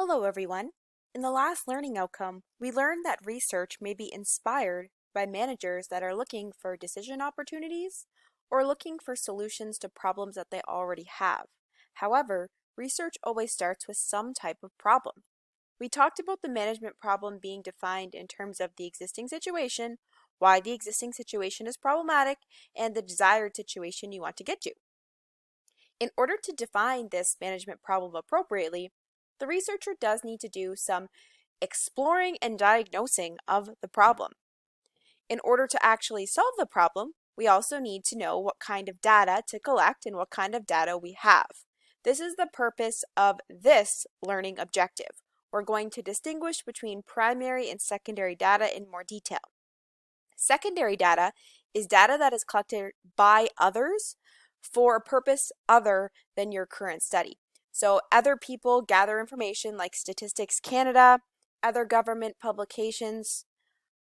Hello everyone. In the last learning outcome, we learned that research may be inspired by managers that are looking for decision opportunities or looking for solutions to problems that they already have. However, research always starts with some type of problem. We talked about the management problem being defined in terms of the existing situation, why the existing situation is problematic, and the desired situation you want to get to. In order to define this management problem appropriately, the researcher does need to do some exploring and diagnosing of the problem. In order to actually solve the problem, we also need to know what kind of data to collect and what kind of data we have. This is the purpose of this learning objective. We're going to distinguish between primary and secondary data in more detail. Secondary data is data that is collected by others for a purpose other than your current study. So other people gather information like Statistics Canada, other government publications,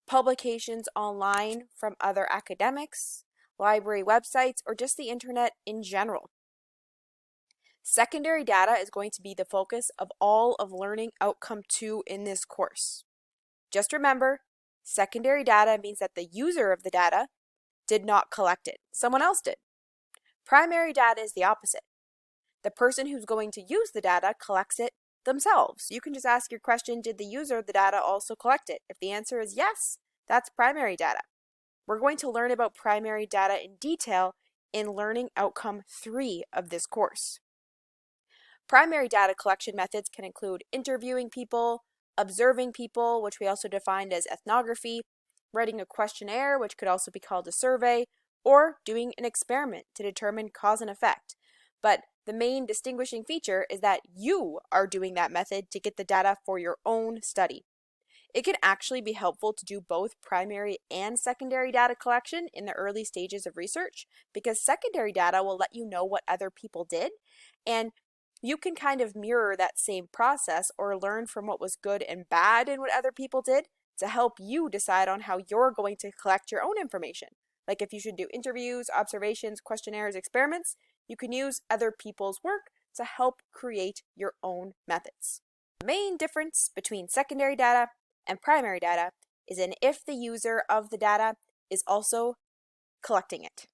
publications online from other academics, library websites, or just the internet in general. Secondary data is going to be the focus of all of Learning Outcome 2 in this course. Just remember, secondary data means that the user of the data did not collect it. Someone else did. Primary data is the opposite. The person who's going to use the data collects it themselves. You can just ask your question, did the user of the data also collect it? If the answer is yes, that's primary data. We're going to learn about primary data in detail in Learning Outcome 3 of this course. Primary data collection methods can include interviewing people, observing people, which we also defined as ethnography, writing a questionnaire, which could also be called a survey, or doing an experiment to determine cause and effect. But the main distinguishing feature is that you are doing that method to get the data for your own study. It can actually be helpful to do both primary and secondary data collection in the early stages of research, because secondary data will let you know what other people did, and you can kind of mirror that same process or learn from what was good and bad in what other people did to help you decide on how you're going to collect your own information. Like if you should do interviews, observations, questionnaires, experiments, you can use other people's work to help create your own methods. The main difference between secondary data and primary data is in if the user of the data is also collecting it.